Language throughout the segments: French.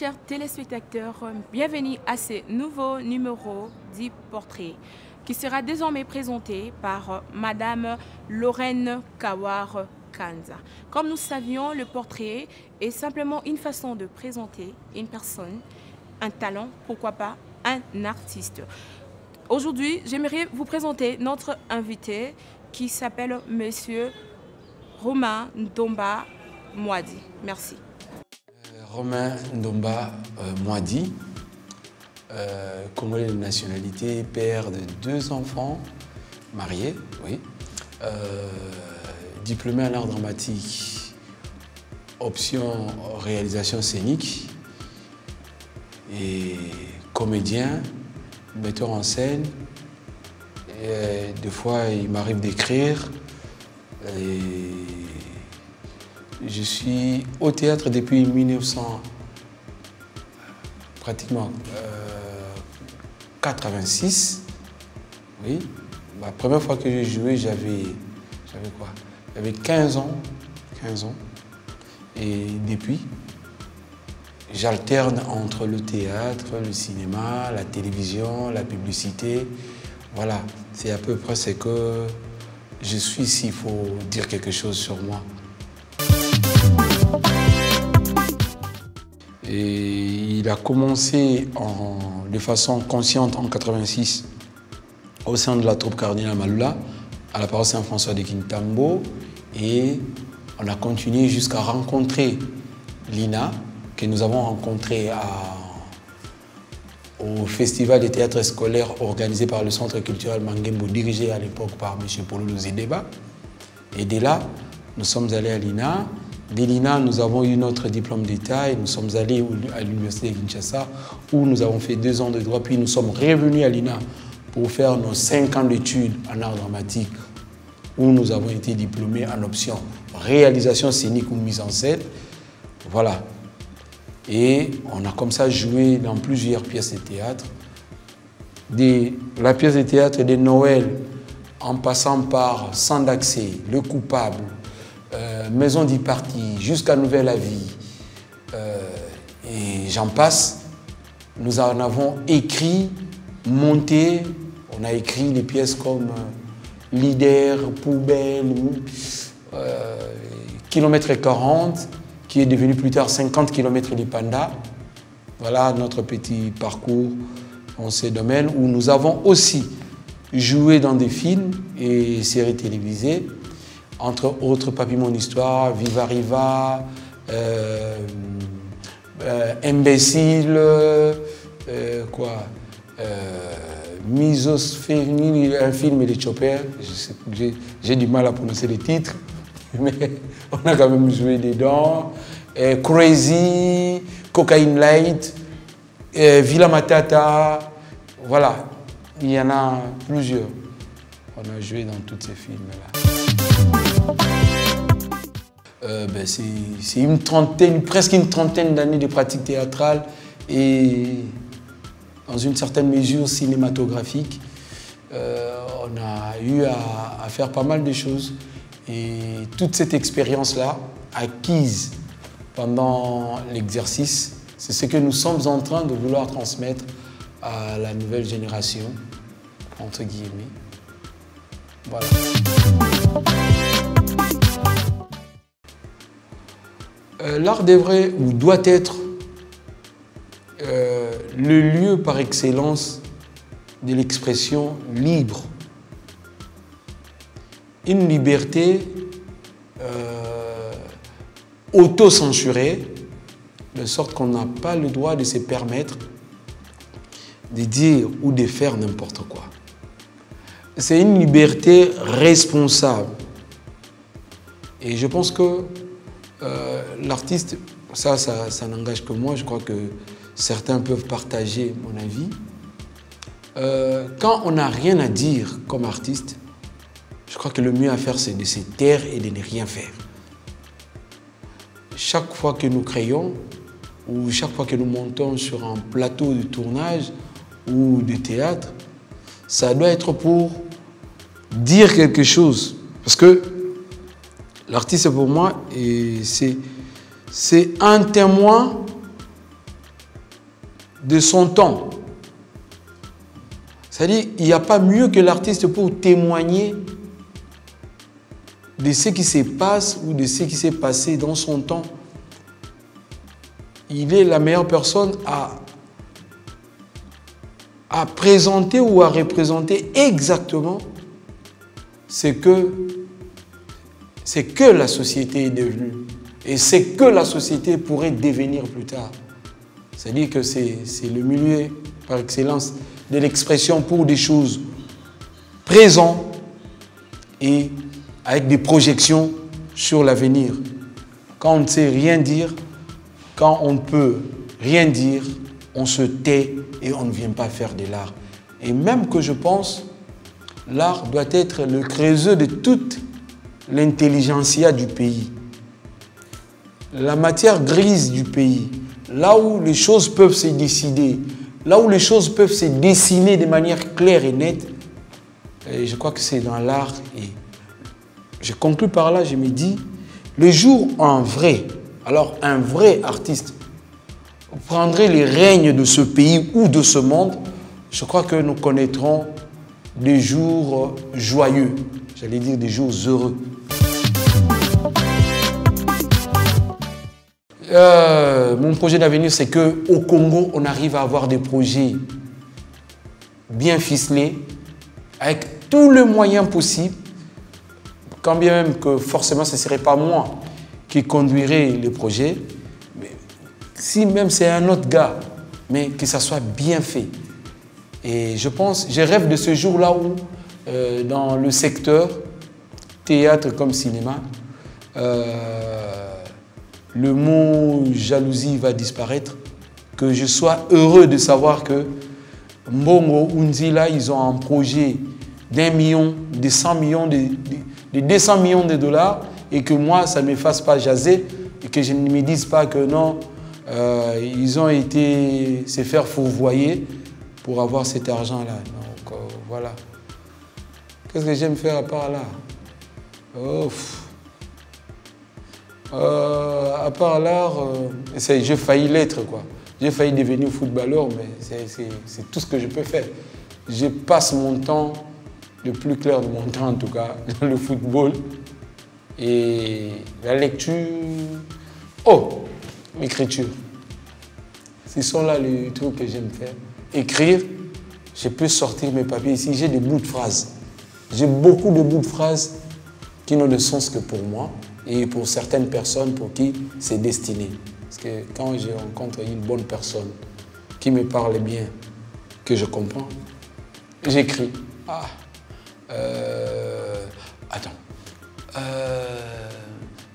chers téléspectateurs, bienvenue à ce nouveau numéro du Portrait qui sera désormais présenté par Madame Lorraine Kawar Kanza. Comme nous savions, le portrait est simplement une façon de présenter une personne, un talent, pourquoi pas un artiste. Aujourd'hui, j'aimerais vous présenter notre invité qui s'appelle Monsieur Romain Ndomba Mwadi. Merci. Romain Ndomba Mwadi, congolais de nationalité, père de 2 enfants, marié, oui, diplômé en art dramatique, option réalisation scénique, et comédien, metteur en scène. Et des fois, il m'arrive d'écrire. Je suis au théâtre depuis 1986. Oui. La première fois que j'ai joué, j'avais quoi? J'avais 15 ans. Et depuis, j'alterne entre le théâtre, le cinéma, la télévision, la publicité. Voilà, c'est à peu près ce que je suis s'il faut dire quelque chose sur moi. Et il a commencé de façon consciente en 86 au sein de la troupe Cardinal Malula à la paroisse Saint-François de Kintambo, et on a continué jusqu'à rencontrer Lina, que nous avons rencontré au festival de théâtre scolaire organisé par le centre culturel Mangembo, dirigé à l'époque par M. Pololo Zedeba. Et dès là, nous sommes allés à Lina. Dès Lina, nous avons eu notre diplôme d'État et nous sommes allés à l'université de Kinshasa où nous avons fait 2 ans de droit, puis nous sommes revenus à Lina pour faire nos 5 ans d'études en art dramatique où nous avons été diplômés en option réalisation scénique ou mise en scène. Voilà. Et on a comme ça joué dans plusieurs pièces de théâtre. La pièce de théâtre de Noël, en passant par Sans d'accès, Le Coupable, Maison du Parti, jusqu'à Nouvelle Avis, et j'en passe. Nous en avons écrit, monté, on a écrit des pièces comme Leader, Poubelle, Kilomètre 40, qui est devenu plus tard 50 km de Panda. Voilà notre petit parcours dans ces domaines où nous avons aussi joué dans des films et séries télévisées, entre autres Papy Mon Histoire, Viva Riva, Imbécile, Misophonie, un film de Chopper. J'ai du mal à prononcer les titres, mais on a quand même joué dedans. Crazy, Cocaine Light, Villa Matata, voilà, il y en a plusieurs. On a joué dans tous ces films-là. C'est une trentaine, presque une trentaine d'années de pratique théâtrale et dans une certaine mesure cinématographique. On a eu à faire pas mal de choses et toute cette expérience-là, acquise pendant l'exercice, c'est ce que nous sommes en train de vouloir transmettre à la nouvelle génération, entre guillemets. Voilà. L'art devrait ou doit être le lieu par excellence de l'expression libre. Une liberté auto-censurée, de sorte qu'on n'a pas le droit de se permettre de dire ou de faire n'importe quoi. C'est une liberté responsable. Et je pense que l'artiste, ça n'engage que moi, je crois que certains peuvent partager mon avis. Quand on n'a rien à dire comme artiste, je crois que le mieux à faire, c'est de se taire et de ne rien faire. Chaque fois que nous créons, ou chaque fois que nous montons sur un plateau de tournage ou de théâtre, ça doit être pour dire quelque chose. Parce que l'artiste, pour moi, c'est un témoin de son temps. C'est-à-dire, il n'y a pas mieux que l'artiste pour témoigner de ce qui se passe ou de ce qui s'est passé dans son temps. Il est la meilleure personne à présenter ou à représenter exactement ce que la société est devenue et ce que la société pourrait devenir plus tard. C'est-à-dire que c'est le milieu par excellence de l'expression pour des choses présentes et avec des projections sur l'avenir. Quand on ne sait rien dire, quand on ne peut rien dire, on se tait et on ne vient pas faire de l'art. Et même que je pense, l'art doit être le creuset de toute l'intelligentsia du pays. La matière grise du pays, là où les choses peuvent se décider, là où les choses peuvent se dessiner de manière claire et nette, et je crois que c'est dans l'art. Et je conclue par là, je me dis, le jour où un vrai artiste prendrait les règnes de ce pays ou de ce monde, je crois que nous connaîtrons des jours joyeux, j'allais dire des jours heureux. Mon projet d'avenir, c'est qu'au Congo, on arrive à avoir des projets bien ficelés, avec tous les moyens possibles, quand bien même que forcément ce ne serait pas moi qui conduirait les projets, mais si même c'est un autre gars, mais que ça soit bien fait. Et je rêve de ce jour-là où, dans le secteur théâtre comme cinéma, le mot jalousie va disparaître, que je sois heureux de savoir que Mbongo, Unzila, ils ont un projet d'1 million, de 100 millions, de 200 millions de dollars, et que moi, ça ne me fasse pas jaser, et que je ne me dise pas que non, ils ont été se faire fourvoyer pour avoir cet argent-là. Donc, voilà. Qu'est-ce que j'aime faire à part là? À part l'art, j'ai failli l'être, quoi. J'ai failli devenir footballeur, mais c'est tout ce que je peux faire. Je passe mon temps, le plus clair de mon temps en tout cas, dans le football et la lecture. Oh, l'écriture. Ce sont là les trucs que j'aime faire. Écrire, je peux sortir mes papiers ici, j'ai des bouts de phrases. J'ai beaucoup de bouts de phrases qui n'ont de sens que pour moi et pour certaines personnes pour qui c'est destiné. Parce que quand je rencontre une bonne personne qui me parle bien, que je comprends, j'écris.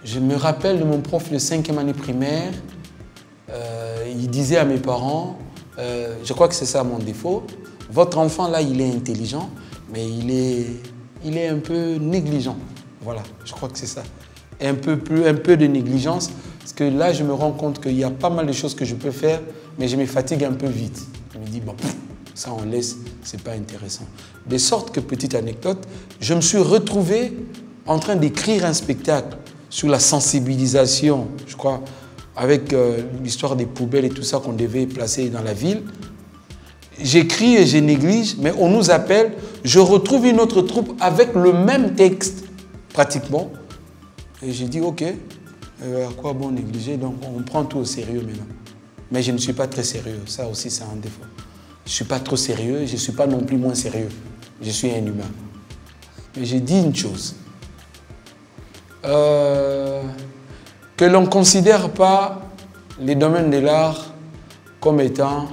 Je me rappelle de mon prof de 5e année primaire. Il disait à mes parents, je crois que c'est ça mon défaut, votre enfant là, il est intelligent, mais il est un peu négligent. Voilà, je crois que c'est ça. Un peu de négligence, parce que là, je me rends compte qu'il y a pas mal de choses que je peux faire, mais je me fatigue un peu vite. Je me dis, bon, ça on laisse, c'est pas intéressant. De sorte que, petite anecdote, je me suis retrouvé en train d'écrire un spectacle sur la sensibilisation, je crois, avec l'histoire des poubelles et tout ça qu'on devait placer dans la ville. J'écris et je néglige, mais on nous appelle, je retrouve une autre troupe avec le même texte, pratiquement. Et j'ai dit, ok, à quoi bon négliger? Donc on prend tout au sérieux maintenant. Mais je ne suis pas très sérieux, ça aussi c'est un défaut. Je ne suis pas trop sérieux, je ne suis pas non plus moins sérieux. Je suis un humain. Mais j'ai dit une chose. Que l'on ne considère pas les domaines de l'art comme étant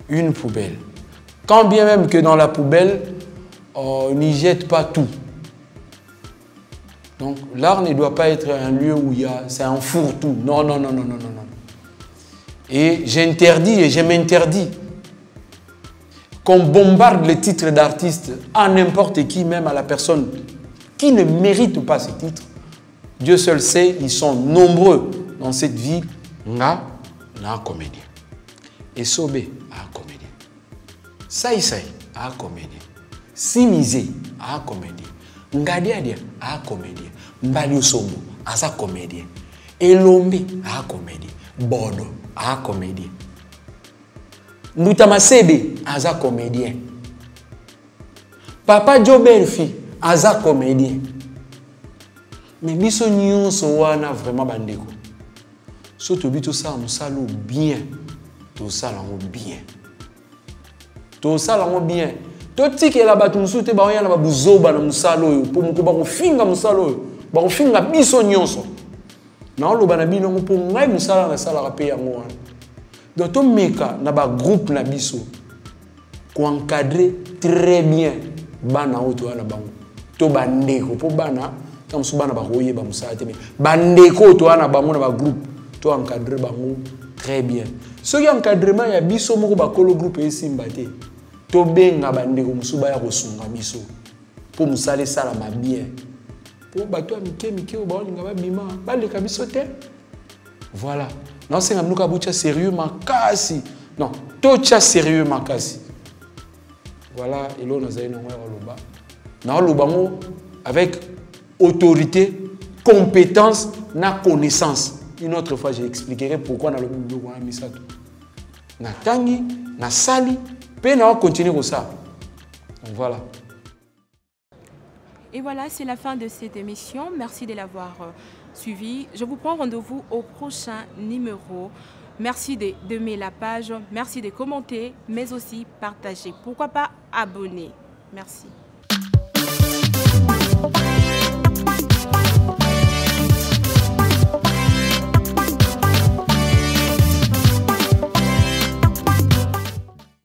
une poubelle. Quand bien même que dans la poubelle, on n'y jette pas tout. Donc l'art ne doit pas être un lieu où c'est un fourre-tout. Non, non, non, non, non, non. Et j'interdis et je m'interdis qu'on bombarde les titres d'artistes à n'importe qui, même à la personne qui ne mérite pas ces titres. Dieu seul sait, ils sont nombreux dans cette ville. Nga, na comédien. Esobe, a comédien. Saïsaï, a comédien. Simizé, a comédien. Ngadiadia, a comédien. Mbaliosombo, a sa comédien. Elombe, a comédien. Bodo, a comédien. Mbuta Masebe, aza comédien. Papa Jobelfi, aza comédien. Mais biso nyonso wana vraiment bandeko. So to bi to ça musalo bien. To ça lango bien. To ça lango bien. To tike la batu musute ba yana ba buzoba na musalo yo po muko ba ko finga musalo yo. Ba ko finga biso nyonso. Na lo bana bino po ngai musala na sala ka pe yango wana. Donc to meka na ba groupe na biso ko encadrer très bien bana oto wana bango. To bandeko po bana comme si bana ba royer ba musala te mais bandeko to wana bango na ba groupe to encadrer bango très bien. Ce qui encadrement ya biso moko ba kolo groupe esimba te. To benga bandeko musuba ya kosunga biso po musale sala ma bien. Po bato ya mike o ba linga ba bima ba leka biso te. Voilà. Non c'est ngamuka bucha sérieux makasi. Non, tocha sérieux makasi. Voilà, et là on a zaina loba. Na loba mo avec autorité, compétence, na connaissance. Une autre fois, j'expliquerai pourquoi dans le monde on a mis ça. Na tangi, na sali, puis on continue comme ça. Donc voilà. Et voilà, c'est la fin de cette émission. Merci de l'avoir suivi. Je vous prends rendez-vous au prochain numéro. Merci d'aimer la page, merci de commenter, mais aussi partager. Pourquoi pas abonner. Merci.